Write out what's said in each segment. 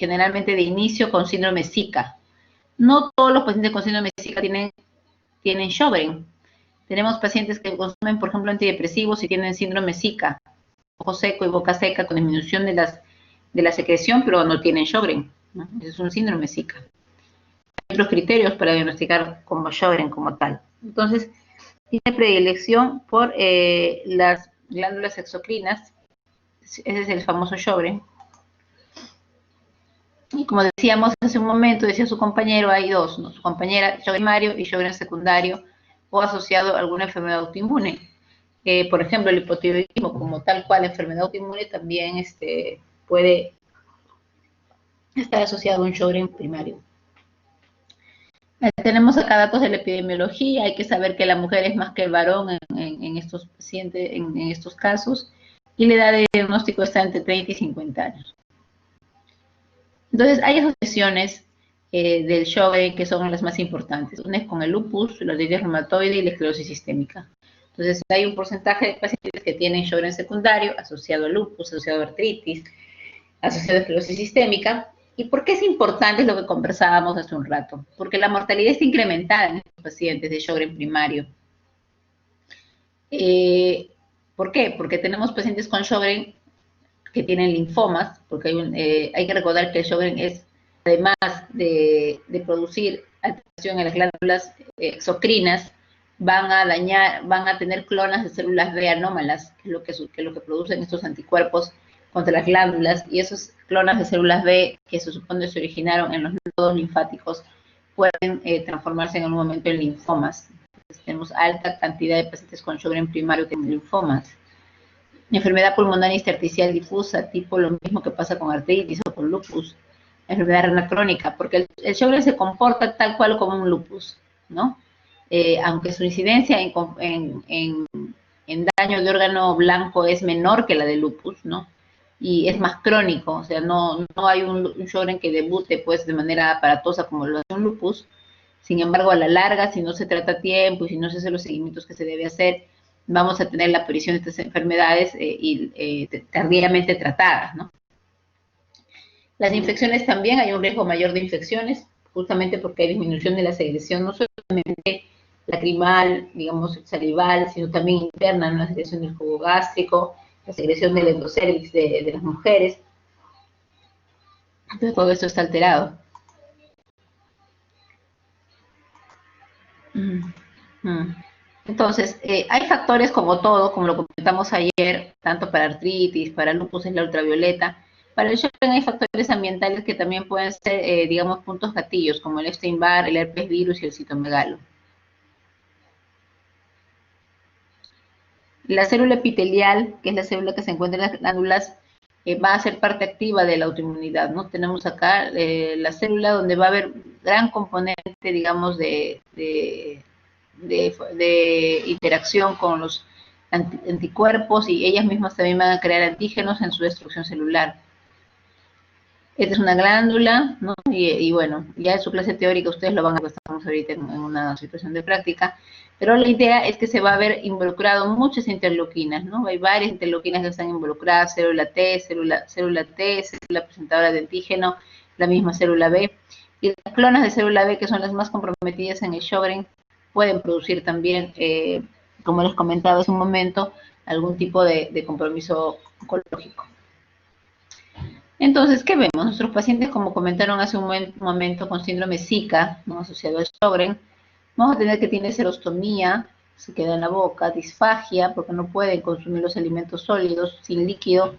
generalmente de inicio con síndrome Zika. No todos los pacientes con síndrome Zika tienen Sjögren. Tenemos pacientes que consumen, por ejemplo, antidepresivos y tienen síndrome Zika, ojo seco y boca seca con disminución de la secreción, pero no tienen Sjögren, ¿no? Ese es un síndrome Zika. Hay otros criterios para diagnosticar como Sjögren como tal. Entonces, tiene predilección por las glándulas exocrinas. Ese es el famoso Sjögren. Y como decíamos hace un momento, decía su compañero, hay dos, ¿no? Su compañera, Sjögren primario y Sjögren secundario, o asociado a alguna enfermedad autoinmune. Por ejemplo, el hipotiroidismo, como tal cual enfermedad autoinmune, también puede estar asociado a un Sjögren primario. Tenemos acá datos de la epidemiología. Hay que saber que la mujer es más que el varón en estos pacientes, en estos casos, y la edad de diagnóstico está entre 30 y 50 años. Entonces, hay asociaciones del Sjögren que son las más importantes. Una es con el lupus, la artritis reumatoide y la esclerosis sistémica. Entonces, hay un porcentaje de pacientes que tienen Sjögren secundario asociado al lupus, asociado a artritis, asociado a esclerosis sistémica. ¿Y por qué es importante? Es lo que conversábamos hace un rato. Porque la mortalidad está incrementada en estos pacientes de Sjögren primario. ¿Por qué? Porque tenemos pacientes con Sjögren que tienen linfomas, porque hay que recordar que el Sjögren es, además de producir alteración en las glándulas exocrinas, van a tener clonas de células B anómalas, que es lo que producen estos anticuerpos contra las glándulas, y esos clonas de células B que se supone se originaron en los nodos linfáticos pueden transformarse en algún momento en linfomas. Entonces, tenemos alta cantidad de pacientes con Sjögren primario que tienen linfomas. Enfermedad pulmonar intersticial difusa, tipo lo mismo que pasa con artritis o con lupus. Enfermedad renal crónica, porque el Sjögren se comporta tal cual como un lupus, ¿no? Aunque su incidencia en daño de órgano blanco es menor que la de lupus, ¿no? Y es más crónico, o sea, no hay un Sjögren que debute pues de manera aparatosa como lo hace un lupus. Sin embargo, a la larga, si no se trata a tiempo y si no se hacen los seguimientos que se debe hacer, vamos a tener la aparición de estas enfermedades tardíamente tratadas, ¿no? Las infecciones también, hay un riesgo mayor de infecciones, justamente porque hay disminución de la secreción, no solamente lacrimal, digamos, salival, sino también interna, ¿no? La secreción del jugo gástrico, la secreción del endocérvix de las mujeres. Entonces, todo esto está alterado. Entonces, hay factores como todo, como lo comentamos ayer, tanto para artritis, para lupus es la ultravioleta. Para el Sjögren hay factores ambientales que también pueden ser, digamos, puntos gatillos, como el Epstein-Barr, el herpes virus y el citomegalo. La célula epitelial, que es la célula que se encuentra en las glándulas, va a ser parte activa de la autoinmunidad, ¿no? Tenemos acá la célula donde va a haber gran componente, digamos, de interacción con los anticuerpos, y ellas mismas también van a crear antígenos en su destrucción celular. Esta es una glándula, ¿no? Y bueno, ya en su clase teórica ustedes lo van a ver, estamos ahorita en una situación de práctica, pero la idea es que se va a ver involucrado muchas interleuquinas, ¿no? Hay varias interleuquinas que están involucradas, célula T, célula presentadora de antígeno, la misma célula B, y las clonas de célula B, que son las más comprometidas en el Sjögren, pueden producir también, como les comentaba hace un momento, algún tipo de compromiso oncológico. Entonces, ¿qué vemos? Nuestros pacientes, como comentaron hace un momento, con síndrome Zika, ¿no? Asociado al Sjögren, vamos a tener que tiene serostomía, se queda en la boca, disfagia, porque no pueden consumir los alimentos sólidos, sin líquido,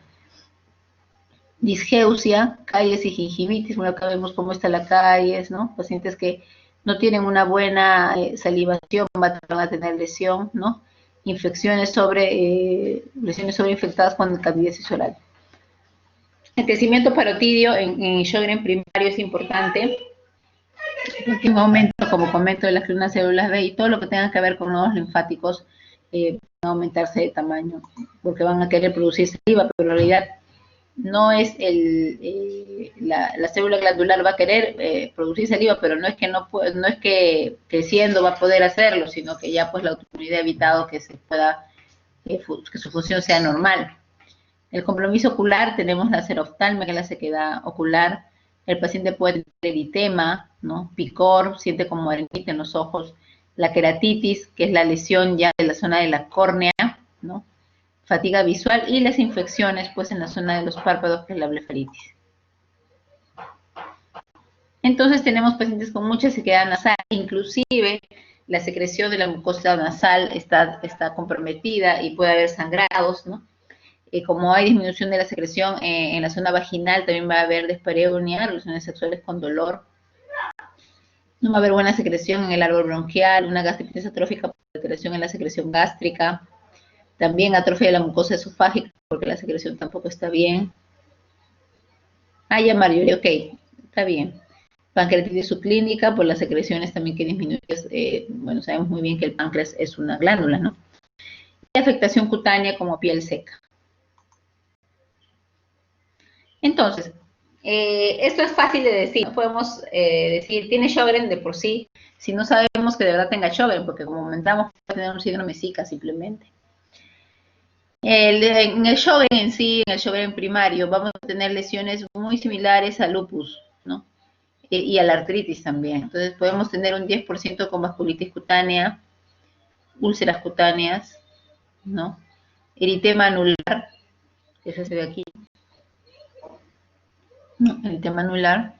disgeusia, caries y gingivitis. Bueno, acá vemos cómo está la caries, ¿no? Pacientes que no tienen una buena salivación van a tener lesión, ¿no? Lesiones sobreinfectadas con candidiasis oral. El crecimiento parotidio en Sjögren primario es importante, porque un aumento, como comento, de las células B y todo lo que tenga que ver con nodos linfáticos van a aumentarse de tamaño, porque van a querer producir saliva, pero en realidad no es la célula glandular va a querer producir saliva, pero no es que creciendo va a poder hacerlo, sino que ya pues la autoinmunidad ha evitado que que su función sea normal. El compromiso ocular, tenemos la seroftalmia, que es la sequedad ocular, El paciente puede tener eritema, ¿no? Picor, siente como arenita en los ojos, la queratitis, que es la lesión ya de la zona de la córnea, ¿no? Fatiga visual y las infecciones, pues, en la zona de los párpados, que es la blefaritis. Entonces tenemos pacientes con mucha sequedad nasal, inclusive la secreción de la mucosa nasal está comprometida y puede haber sangrados, ¿no? Como hay disminución de la secreción en la zona vaginal, también va a haber dispareunia, relaciones sexuales con dolor. No va a haber buena secreción en el árbol bronquial, una gastritis atrófica por alteración en la secreción gástrica. También atrofia de la mucosa esofágica, porque la secreción tampoco está bien. Ya, Marjorie, ok, está bien. Pancreatitis subclínica por las secreciones también que disminuyen. Bueno, sabemos muy bien que el páncreas es una glándula, ¿no? Y afectación cutánea como piel seca. Entonces, esto es fácil de decir. No podemos decir, tiene Sjögren de por sí, si no sabemos que de verdad tenga Sjögren, porque como comentamos, puede tener un síndrome Zika simplemente. En el Sjögren en sí, en el Sjögren primario, vamos a tener lesiones muy similares al lupus, ¿no? Y a la artritis también. Entonces, podemos tener un 10% con vasculitis cutánea, úlceras cutáneas, ¿no? Eritema anular, que se ve aquí, ¿no? Eritema anular.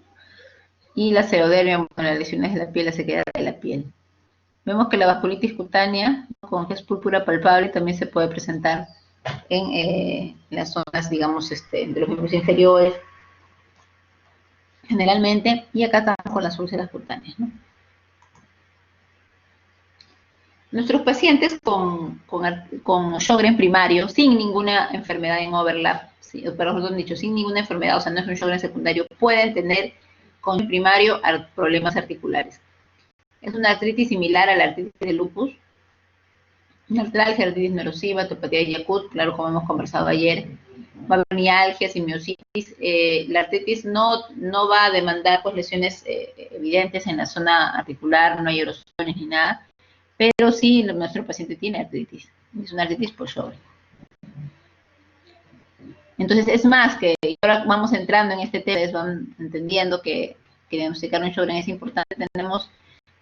Y la xerodermia, bueno, las lesiones de la piel, la sequedad de la piel. Vemos que la vasculitis cutánea, con que es púrpura palpable, también se puede presentar en las zonas, digamos, de los miembros inferiores, generalmente, y acá estamos con las úlceras cutáneas, ¿no? Nuestros pacientes con Sjögren primario, sin ninguna enfermedad en overlap, ¿sí? Perdón, dicho, sin ninguna enfermedad, o sea, no es un Sjögren secundario, pueden tener con primario problemas articulares. Es una artritis similar a la artritis de lupus, artralgia, artritis erosiva, atopatia de Yakut, claro, como hemos conversado ayer, va a haber mialgias y miositis. La artritis no va a demandar pues, lesiones evidentes en la zona articular, no hay erosiones ni nada, pero sí nuestro paciente tiene artritis, es una artritis por Sjögren. Entonces, es más que ahora vamos entrando en este tema, van entendiendo que diagnosticar un Sjögren es importante. Tenemos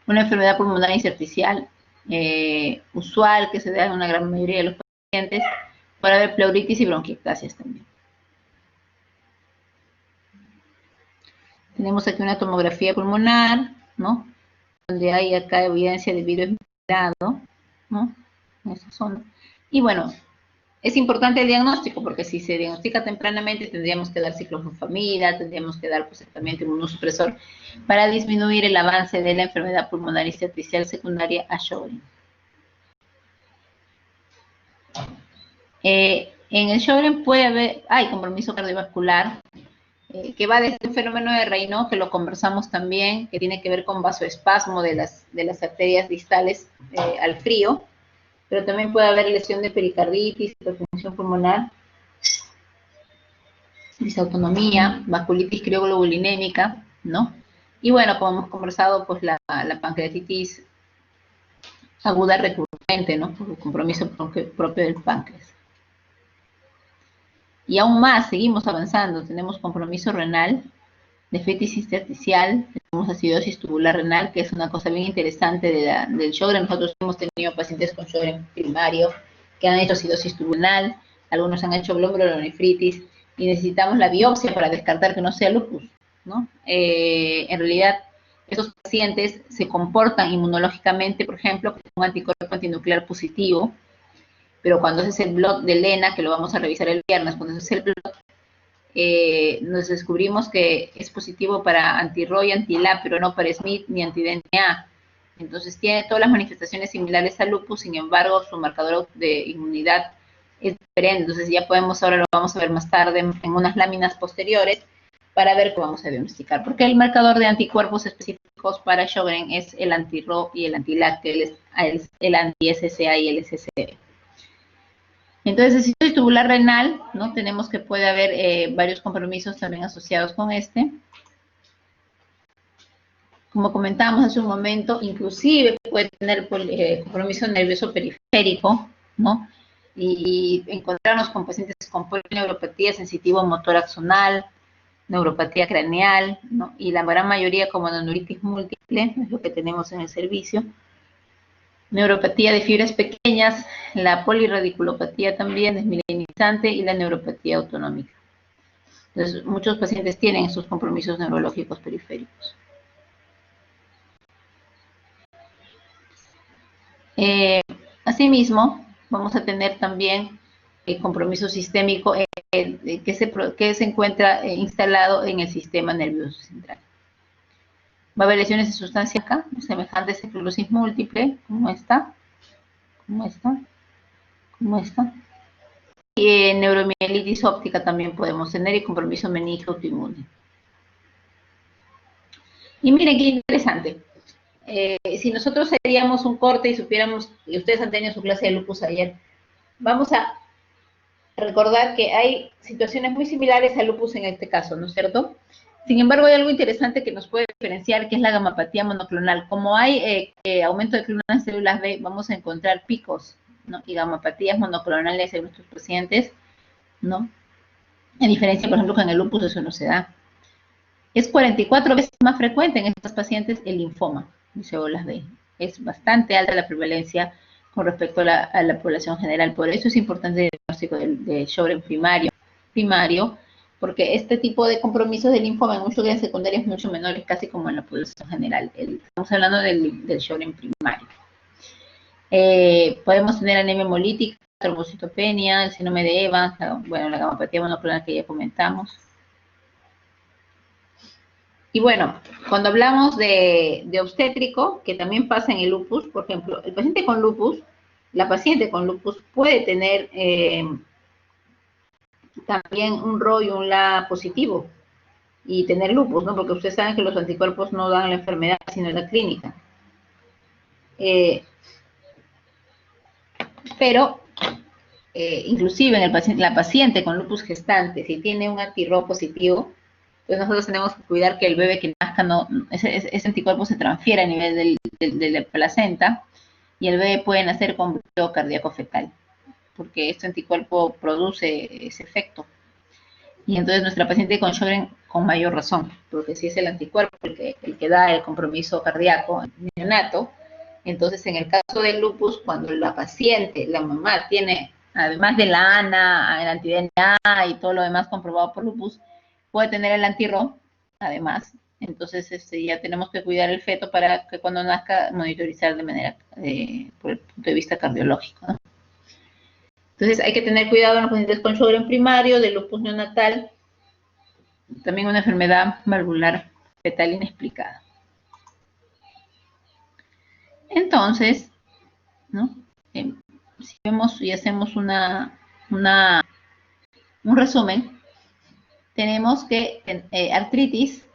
una enfermedad pulmonar intersticial usual que se da en una gran mayoría de los pacientes, para ver pleuritis y bronquiectasias también. Tenemos aquí una tomografía pulmonar, ¿no? Donde hay acá evidencia de virus infiltrado, ¿no? En esa zona. Y bueno, es importante el diagnóstico, porque si se diagnostica tempranamente tendríamos que dar ciclofosfamida, tendríamos que dar pues, exactamente inmunosupresor para disminuir el avance de la enfermedad pulmonar intersticial secundaria a Sjögren. En el Sjögren puede haber, hay compromiso cardiovascular, que va desde un fenómeno de Raynaud, que lo conversamos también, que tiene que ver con vasoespasmo de las arterias distales al frío, pero también puede haber lesión de pericarditis, hiperfunción pulmonar, disautonomía, vasculitis crioglobulinémica, ¿no? Y bueno, como hemos conversado, pues la pancreatitis aguda recurrente, ¿no? Por el compromiso propio del páncreas. Y aún más, seguimos avanzando, tenemos compromiso renal, nefritis intersticial, tenemos acidosis tubular renal, que es una cosa bien interesante del Sjögren. Nosotros hemos tenido pacientes con Sjögren primario que han hecho acidosis tubular, algunos han hecho glomerulonefritis, y necesitamos la biopsia para descartar que no sea lupus, ¿no? En realidad, estos pacientes se comportan inmunológicamente, por ejemplo, con un anticuerpo antinuclear positivo, pero cuando haces el blot de Lena, que lo vamos a revisar el viernes, cuando haces el blot, nos descubrimos que es positivo para anti-ROY, anti-LA, pero no para SMIT ni anti-DNA. Entonces tiene todas las manifestaciones similares al lupus, sin embargo su marcador de inmunidad es diferente. Entonces ya podemos, ahora lo vamos a ver más tarde en unas láminas posteriores, para ver cómo vamos a diagnosticar. Porque el marcador de anticuerpos específicos para Sjögren es el anti-RO y el anti-LA, que es el anti-SCA y el SCB. Entonces, el acidosis tubular renal, ¿no? Tenemos que puede haber varios compromisos también asociados con este. Como comentábamos hace un momento, inclusive puede tener compromiso nervioso periférico, ¿no? Y encontrarnos con pacientes con polineuropatía sensitivo motor axonal, neuropatía craneal, ¿no? Y la gran mayoría como neuritis múltiple, es lo que tenemos en el servicio. Neuropatía de fibras pequeñas, la polirradiculopatía también desmielinizante y la neuropatía autonómica. Entonces, muchos pacientes tienen estos compromisos neurológicos periféricos. Asimismo, vamos a tener también el compromiso sistémico que se encuentra instalado en el sistema nervioso central. Va a haber lesiones de sustancia acá, semejantes a esclerosis múltiple, como esta, como esta, como esta. Y neuromielitis óptica también podemos tener y compromiso meningo autoinmune. Y miren qué interesante. Si nosotros haríamos un corte y supiéramos, y ustedes han tenido su clase de lupus ayer, vamos a recordar que hay situaciones muy similares al lupus en este caso, ¿no es cierto? Sin embargo, hay algo interesante que nos puede diferenciar, que es la gamapatía monoclonal. Como hay aumento de clonal en células B, vamos a encontrar picos, ¿no? Y gamapatías monoclonales en nuestros pacientes, ¿no? En diferencia, por ejemplo, que en el lupus eso no se da. Es 44 veces más frecuente en estos pacientes el linfoma de células B. Es bastante alta la prevalencia con respecto a la población general. Por eso es importante el diagnóstico de Sjögren primario, porque este tipo de compromisos de linfoma en un Sjögren secundario es mucho menor, casi como en la población general. Estamos hablando del Sjögren primario. Podemos tener anemia hemolítica, trombocitopenia, el síndrome de Evans, bueno, la gamapatía monoclonal que ya comentamos. Y bueno, cuando hablamos de obstétrico, que también pasa en el lupus, por ejemplo, el paciente con lupus, la paciente con lupus puede tener también un RO y un LA positivo y tener lupus, ¿no? Porque ustedes saben que los anticuerpos no dan la enfermedad, sino la clínica. Pero, inclusive en la paciente con lupus gestante, si tiene un anti-RO positivo, entonces nosotros tenemos que cuidar que el bebé que nazca, ese anticuerpo se transfiera a nivel de la placenta y el bebé puede nacer con bloqueo cardíaco fetal, porque este anticuerpo produce ese efecto. Y entonces nuestra paciente con Sjögren con mayor razón, porque si es el anticuerpo el que da el compromiso cardíaco neonato, entonces en el caso del lupus, cuando la paciente, la mamá, tiene, además de la ANA, el anti-DNA y todo lo demás comprobado por lupus, puede tener el anti-RO, además. Entonces ya tenemos que cuidar el feto para que cuando nazca monitorizar de manera, por el punto de vista cardiológico, ¿no? Entonces hay que tener cuidado en los pacientes con Sjögren primario, de lupus neonatal, también una enfermedad valvular fetal inexplicada. Entonces, ¿no? Si vemos y hacemos un resumen, tenemos que artritis,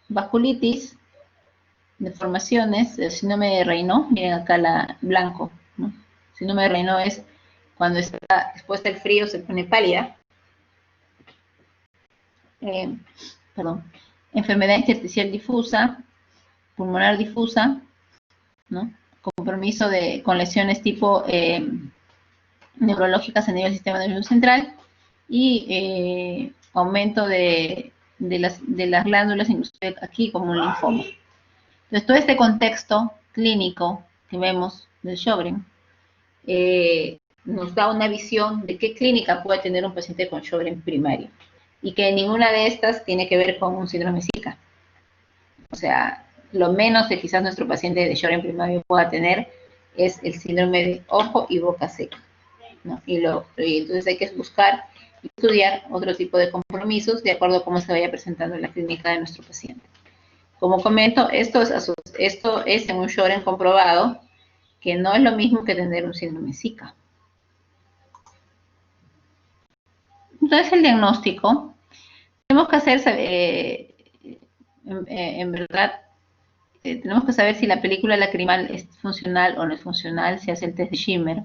vasculitis, deformaciones, el síndrome de Raynaud, miren acá la blanco, ¿no? El síndrome de Raynaud es cuando está expuesta al frío, se pone pálida. Perdón. Enfermedad intersticial difusa, pulmonar difusa, ¿no? Compromiso con lesiones tipo neurológicas a nivel del sistema nervioso central y aumento de las glándulas, inclusive aquí como un linfoma. Entonces, todo este contexto clínico que vemos del Sjögren nos da una visión de qué clínica puede tener un paciente con Sjögren primario y que ninguna de estas tiene que ver con un síndrome Zika. O sea, lo menos que quizás nuestro paciente de Sjögren primario pueda tener es el síndrome de ojo y boca seca, ¿no? Y entonces hay que buscar y estudiar otro tipo de compromisos de acuerdo a cómo se vaya presentando en la clínica de nuestro paciente. Como comento, esto es en un Sjögren comprobado, que no es lo mismo que tener un síndrome Zika. Entonces, el diagnóstico, tenemos que hacer, en verdad, tenemos que saber si la película lacrimal es funcional o no es funcional, se hace el test de Schimmer,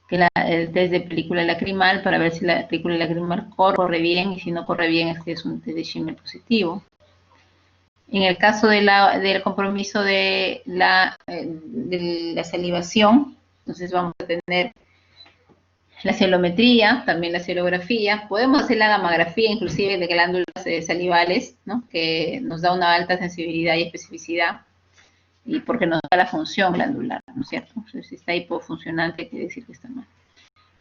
que el test de película lacrimal para ver si la película lacrimal corre bien, y si no corre bien es que es un test de Schimmer positivo. En el caso del compromiso de la salivación, entonces vamos a tener La cielometría, también la cielografía. Podemos hacer la gamografía inclusive de glándulas salivales, ¿no? Que nos da una alta sensibilidad y especificidad, y porque nos da la función glandular, ¿no es cierto? Entonces, si está hipofuncionante, quiere decir que está mal.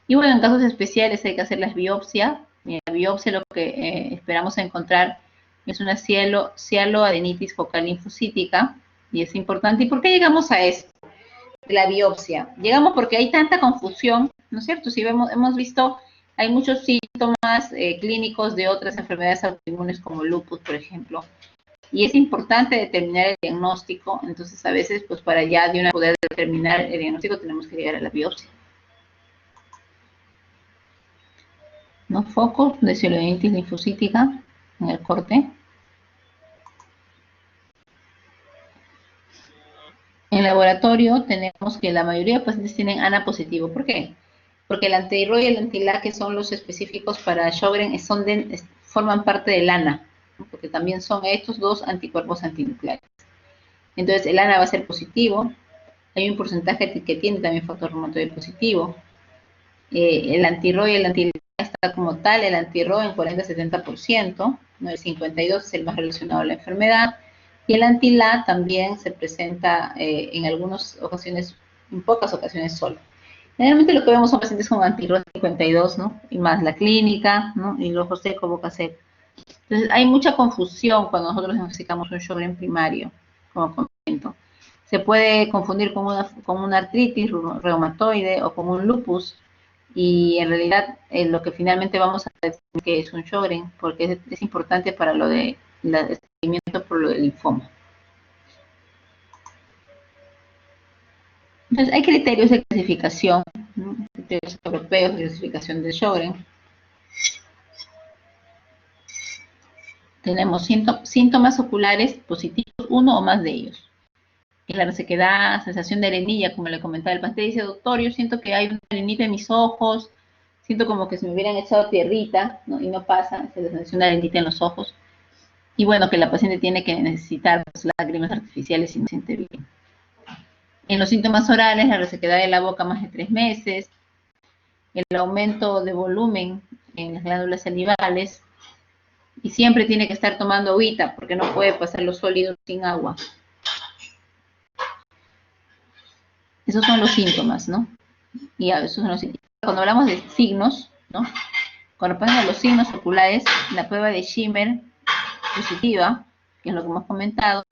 Y bueno, en casos especiales hay que hacer las biopsias. La biopsia lo que esperamos encontrar es una cialoadenitis focal linfocítica, y es importante. ¿Y por qué llegamos a esto? La biopsia. Llegamos porque hay tanta confusión, ¿no es cierto? Si hemos visto, hay muchos síntomas clínicos de otras enfermedades autoinmunes como lupus, por ejemplo, y es importante determinar el diagnóstico. Entonces a veces, pues para ya de una poder determinar el diagnóstico tenemos que llegar a la biopsia. ¿No? Focos de cielodenitis linfocítica en el corte. En laboratorio tenemos que la mayoría de pacientes tienen ANA positivo. ¿Por qué? Porque el anti-RO y el anti-LA, que son los específicos para Sjögren, forman parte del ANA, ¿no? Porque también son estos dos anticuerpos antinucleares. Entonces el ANA va a ser positivo. Hay un porcentaje que tiene también factor reumatoide positivo. El anti-RO y el anti-LA está como tal, el anti-RO en 40-70%, ¿no? El 52% es el más relacionado a la enfermedad. Y el anti-LA también se presenta en algunas ocasiones, en pocas ocasiones solo. Generalmente lo que vemos son pacientes con anti-RO 52, ¿no? Y más la clínica, ¿no? Y el ojo seco, boca seca. Entonces hay mucha confusión cuando nosotros diagnosticamos un Sjögren primario, como comento. Se puede confundir con una artritis reumatoide o con un lupus, y en realidad lo que finalmente vamos a decir que es un Sjögren, porque es importante para lo de el seguimiento por lo del linfoma. Entonces hay criterios de clasificación, ¿no? Criterios europeos de clasificación del Sjögren. Tenemos síntomas oculares positivos, uno o más de ellos. Es la resequedad, sensación de arenilla, como le comentaba el paciente, dice: doctor, yo siento que hay una arenita en mis ojos, siento como que se me hubieran echado tierrita, ¿no? Y no pasa, es la sensación de arenita en los ojos. Y bueno, que la paciente tiene que necesitar pues, lágrimas artificiales y no se siente bien. En los síntomas orales, la resequedad de la boca más de 3 meses, el aumento de volumen en las glándulas salivales, y siempre tiene que estar tomando agüita porque no puede pasar los sólidos sin agua. Esos son los síntomas, ¿no? Y esos son los síntomas. Cuando hablamos de signos, ¿no? Cuando ponemos los signos oculares, la prueba de Schimmer positiva, que es lo que hemos comentado.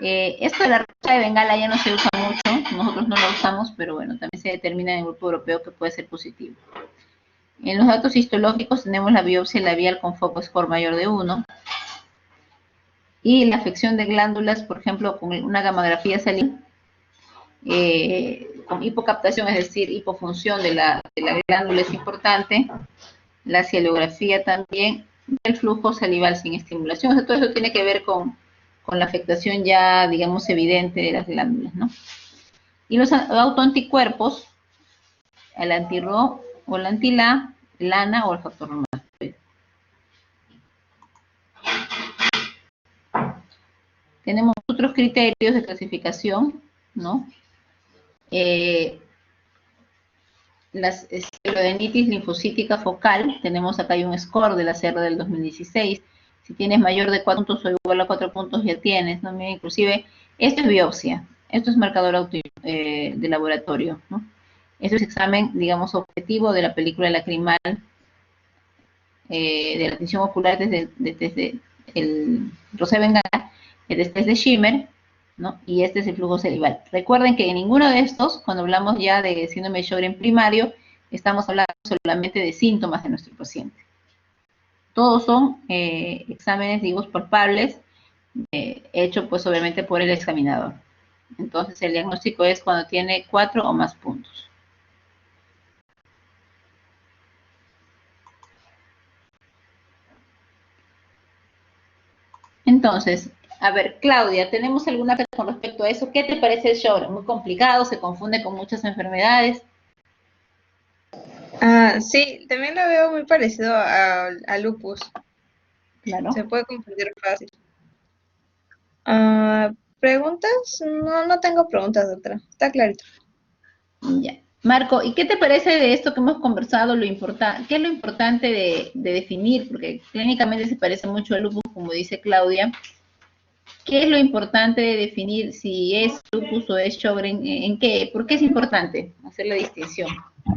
Esto de la racha de Bengala ya no se usa mucho, nosotros no lo usamos, pero bueno, también se determina en el grupo europeo que puede ser positivo. En los datos histológicos tenemos la biopsia labial con foco score mayor de 1, y la afección de glándulas, por ejemplo, con una gamografía salival, con hipocaptación, es decir, hipofunción de la glándula es importante, la cielografía también, el flujo salival sin estimulación. O sea, todo eso tiene que ver con la afectación ya, digamos, evidente de las glándulas, ¿no? Y los autoanticuerpos, el anti-RO o el anti-LA, el ANA o el factor reumatoide. Tenemos otros criterios de clasificación, ¿no? La cielodenitis linfocítica focal, tenemos acá hay un score de la CR del 2016. Si tienes mayor de 4 puntos o igual a 4 puntos ya tienes, ¿no? Inclusive, esto es biopsia, esto es marcador de laboratorio, ¿no? Esto es examen, digamos, objetivo de la película lacrimal, de la tinción ocular desde el Rosé Bengala, el test de Schimmer, ¿no? Y este es el flujo salival. Recuerden que en ninguno de estos, cuando hablamos ya de síndrome de Sjögren primario, estamos hablando solamente de síntomas de nuestro paciente. Todos son exámenes, digo, palpables, hechos pues obviamente por el examinador. Entonces el diagnóstico es cuando tiene 4 o más puntos. Entonces, a ver, Claudia, ¿tenemos alguna pregunta con respecto a eso? ¿Qué te parece el Sjögren? Muy complicado, se confunde con muchas enfermedades. Sí, también lo veo muy parecido a lupus. Claro. Se puede confundir fácil. ¿Preguntas? No, no tengo preguntas, doctora. Está clarito. Ya. Marco, ¿y qué te parece de esto que hemos conversado? ¿Qué es lo importante de definir? Porque clínicamente se parece mucho al lupus, como dice Claudia. ¿Qué es lo importante de definir si es lupus o es Sjögren? ¿En qué? ¿Por qué es importante hacer la distinción?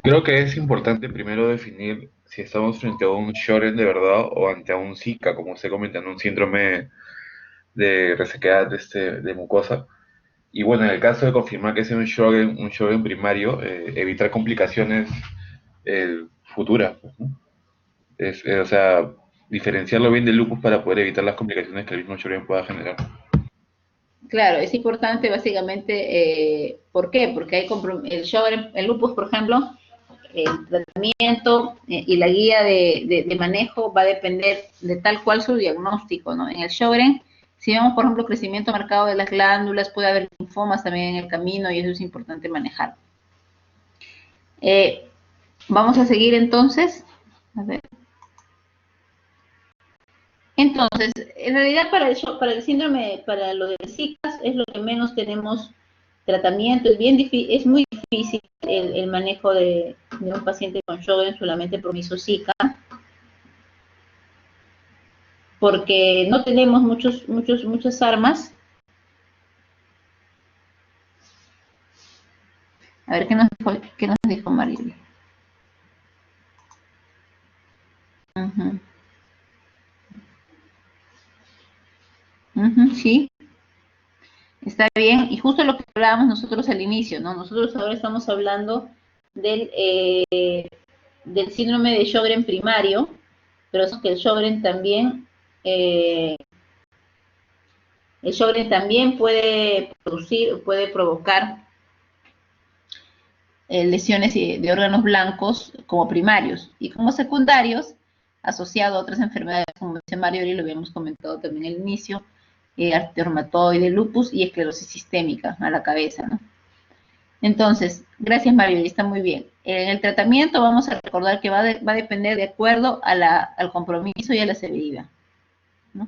Creo que es importante primero definir si estamos frente a un Sjögren de verdad o ante a un Zika, como usted comentando, un síndrome de resequedad de mucosa. Y bueno, en el caso de confirmar que sea un Sjögren primario, evitar complicaciones futuras, pues, ¿no? O sea, diferenciarlo bien del lupus para poder evitar las complicaciones que el mismo Sjögren pueda generar. Claro, es importante básicamente, ¿por qué? Porque hay el Sjögren, el lupus, por ejemplo, el tratamiento y la guía de manejo va a depender de tal cual su diagnóstico, ¿no? En el Sjögren, si vemos, por ejemplo, crecimiento marcado de las glándulas, puede haber linfomas también en el camino y eso es importante manejar. Vamos a seguir entonces. A ver. Entonces, en realidad para el síndrome, para lo de Zika es lo que menos tenemos tratamiento, es muy difícil el manejo de un paciente con Sjögren solamente por Zika, porque no tenemos muchas armas. A ver, qué nos dijo Maribel? Sí, está bien. Y justo lo que hablábamos nosotros al inicio, ¿no? Nosotros ahora estamos hablando del síndrome de Sjögren primario, pero es que el Sjögren también puede provocar lesiones de órganos blancos como primarios y como secundarios asociado a otras enfermedades, como dice Mario, y lo habíamos comentado también al inicio, artritis reumatoide, lupus y esclerosis sistémica a la cabeza, ¿no? Entonces, gracias Mario, está muy bien. En el tratamiento vamos a recordar que va a depender de acuerdo al compromiso y a la severidad, ¿no?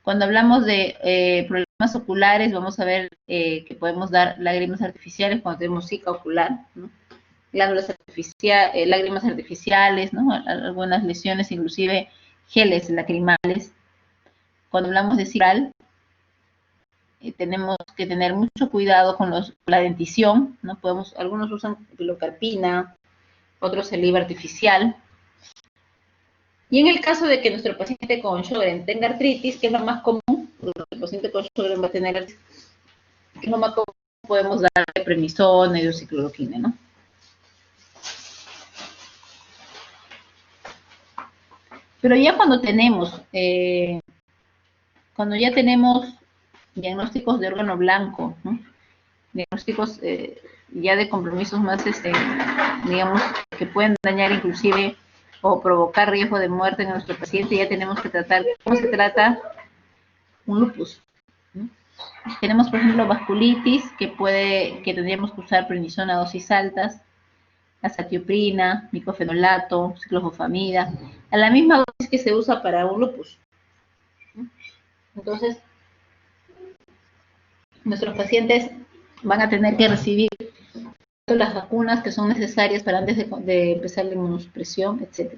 Cuando hablamos de problemas oculares, vamos a ver que podemos dar lágrimas artificiales cuando tenemos zika ocular, ¿no? Lágrimas artificiales, ¿no? Algunas lesiones, inclusive geles lacrimales. Cuando hablamos de ciral, tenemos que tener mucho cuidado con la dentición, ¿no? Algunos usan pilocarpina, otros saliva artificial. Y en el caso de que nuestro paciente con Sjögren tenga artritis, que es lo más común, el paciente con Sjögren va a tener artritis, que es lo más común, podemos darle prednisona, hidroxicloroquina, ¿no? Pero ya cuando ya tenemos diagnósticos de órgano blanco, ¿no? Diagnósticos ya de compromisos más, digamos, que pueden dañar inclusive o provocar riesgo de muerte en nuestro paciente, ya tenemos que tratar, ¿cómo se trata? Un lupus, ¿no? Tenemos, por ejemplo, vasculitis, que tendríamos que usar prednisona a dosis altas, azatioprina, micofenolato, ciclofosfamida, a la misma dosis que se usa para un lupus. Entonces, nuestros pacientes van a tener que recibir las vacunas que son necesarias para antes de empezar la inmunosupresión, etc.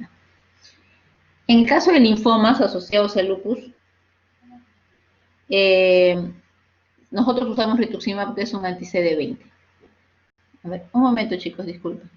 En el caso de linfomas asociados al lupus, nosotros usamos rituximab, que es un anti-CD20. A ver, un momento chicos, disculpen.